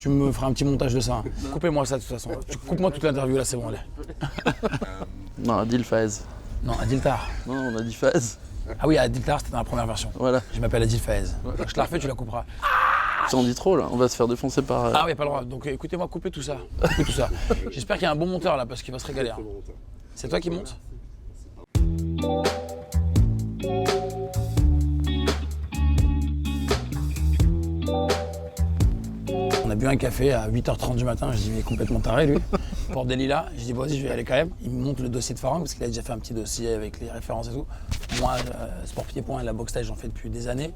Tu me feras un petit montage de ça. Hein. Coupez-moi ça de toute façon. Coupe-moi toute l'interview là, c'est bon, allez. Non, Adil Faez. Non, Adil Tar. Non, on a dit Faez. Ah oui, Adil Tar, c'était dans la première version. Voilà. Je m'appelle Adil Faez. Je te la refais, tu la couperas. Ça en dit trop là, on va se faire défoncer par... Ah oui, pas le droit. Donc écoutez-moi, coupez tout ça. Coupez tout ça. J'espère qu'il y a un bon monteur là, parce qu'il va se régaler. Hein. C'est toi qui montes ? On a bu un café à 8h30 du matin, je dis mais il est complètement taré lui. Pour des lilas, je dis bon, vas-y, je vais y aller quand même. Il me montre le dossier de Farang parce qu'il a déjà fait un petit dossier avec les références et tout. Moi, sport pied-point et la boxe taille, j'en fais depuis des années.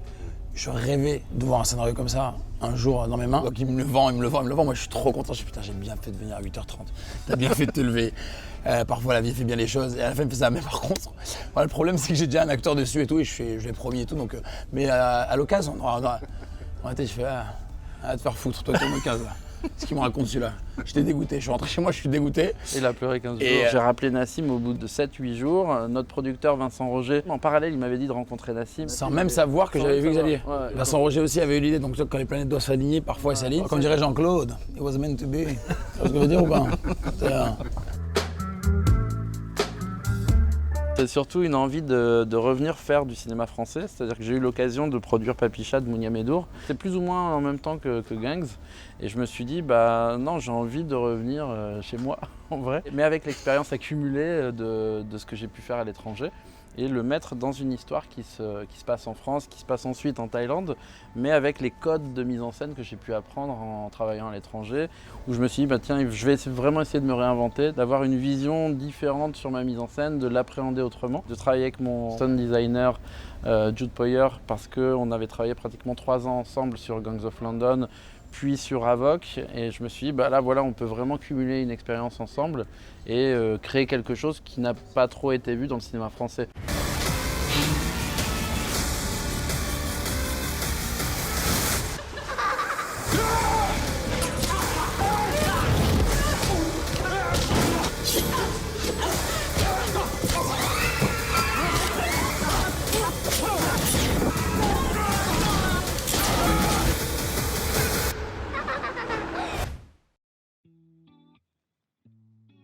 Je rêvais de voir un scénario comme ça un jour dans mes mains. Donc il me le vend. Moi je suis trop content. Je dis putain, j'ai bien fait de venir à 8h30. T'as bien fait de te lever. Parfois la vie fait bien les choses. Et à la fin il me fait ça. Mais par contre, voilà, le problème c'est que j'ai déjà un acteur dessus et tout. Et je l'ai promis et tout. Donc, mais à l'occasion, on était, je fais à te faire foutre, toi ton occasion là. Ce qu'il me raconte celui-là. J'étais dégoûté. Je suis rentré chez moi, je suis dégoûté. Il a pleuré 15 jours. J'ai rappelé Nassim au bout de 7-8 jours. Notre producteur Vincent Roger, en parallèle, il m'avait dit de rencontrer Nassim. Sans même savoir que j'avais vu Xavier. Ouais, Vincent Roger aussi avait eu l'idée, donc quand les planètes doivent s'aligner, parfois elles s'alignent. Comme dirait Jean-Claude, it was meant to be. Tu vois ce que je veux dire ou pas? C'est surtout une envie de revenir faire du cinéma français, c'est-à-dire que j'ai eu l'occasion de produire Papicha de Mounia Medour. C'est plus ou moins en même temps que Gangs, et je me suis dit, bah non, j'ai envie de revenir chez moi, en vrai, mais avec l'expérience accumulée de ce que j'ai pu faire à l'étranger, et le mettre dans une histoire qui se passe en France, qui se passe ensuite en Thaïlande, mais avec les codes de mise en scène que j'ai pu apprendre en travaillant à l'étranger, où je me suis dit, bah tiens, je vais vraiment essayer de me réinventer, d'avoir une vision différente sur ma mise en scène, de l'appréhender autrement, de travailler avec mon sound designer Jude Poyer, parce qu'on avait travaillé pratiquement 3 ans ensemble sur Gangs of London, puis sur Avoc, et je me suis dit, bah là voilà, on peut vraiment cumuler une expérience ensemble et créer quelque chose qui n'a pas trop été vu dans le cinéma français.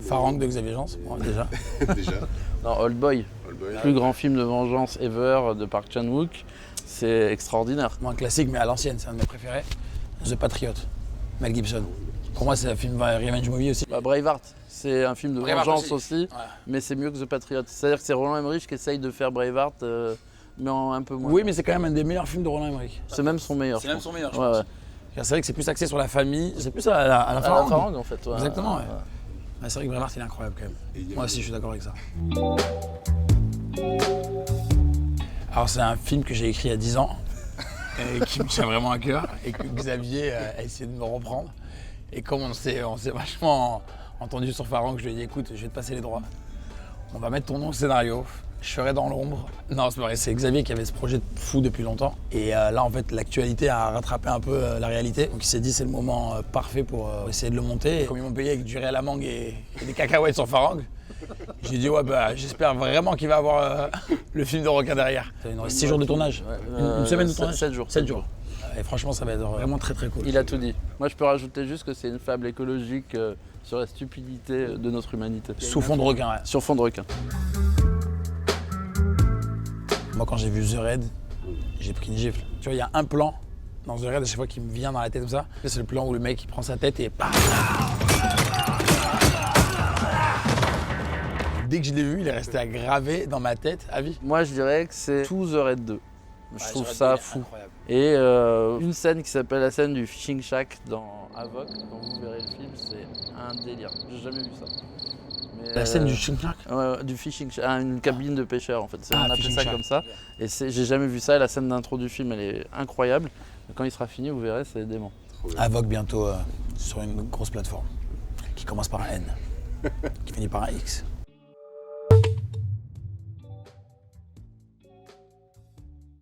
Farang de Xavier Jean, bon, déjà. Déjà. Non, Old Boy, plus grand film de vengeance ever de Park Chan-wook, c'est extraordinaire. Moi, un classique, mais à l'ancienne, c'est un de mes préférés. The Patriot, Mel Gibson. Pour moi, c'est un film revenge movie aussi. Bah, Braveheart, c'est un film de Braveheart vengeance aussi, ouais. mais c'est mieux que The Patriot. C'est-à-dire que c'est Roland Emmerich qui essaye de faire Braveheart, mais en un peu moins. Oui, mais c'est quand même un des meilleurs films de Roland Emmerich. C'est même son meilleur. C'est même son meilleur, je Ouais, pense. ouais. C'est vrai que c'est plus axé sur la famille, c'est plus à la Farang Farang. en fait. Ouais. Exactement, ouais. Ouais, c'est vrai que Braveheart, il est incroyable quand même. Moi aussi, je suis d'accord avec ça. Alors, c'est un film que j'ai écrit il y a 10 ans, et qui me tient vraiment à cœur, et que Xavier a essayé de me reprendre. Et comme on s'est vachement entendu sur Farang, je lui ai dit, écoute, je vais te passer les droits. On va mettre ton nom au scénario. Je serai dans l'ombre. Non, c'est pas vrai, c'est Xavier qui avait ce projet de fou depuis longtemps. Et là, en fait, l'actualité a rattrapé un peu la réalité. Donc il s'est dit, c'est le moment parfait pour essayer de le monter. Et comme ils m'ont payé avec du riz à la mangue et des cacahuètes sur Farang, j'ai dit, ouais, bah, j'espère vraiment qu'il va avoir le film de requin derrière. Il nous reste 6 jours de tournage. Une semaine de tournage 7 jours. 7 jours. Et franchement, ça va être vraiment très très cool. Il a tout dit. Moi, je peux rajouter juste que c'est une fable écologique sur la stupidité de notre humanité. Sous fond de requin, ouais. Sur fond de requin. Moi, quand j'ai vu The Raid, j'ai pris une gifle. Tu vois, il y a un plan dans The Raid à chaque fois qui me vient dans la tête comme ça. C'est le plan où le mec il prend sa tête et bam. Dès que je l'ai vu, il est resté gravé dans ma tête à vie. Moi, je dirais que c'est tout The Raid 2. Je trouve ça fou. Incroyable. Et une scène qui s'appelle la scène du Fishing Shack dans Avoc, dont vous verrez le film, c'est un délire. J'ai jamais vu ça. Mais, La scène du Ching-Chak. Ouais, du Fishing Shack, une cabine de pêcheur en fait. On appelle Fishing ça Shack. comme ça. Et j'ai jamais vu ça. Et la scène d'intro du film, elle est incroyable. Quand il sera fini, vous verrez, c'est dément. Avoc bientôt sur une grosse plateforme qui commence par un N, qui finit par un X.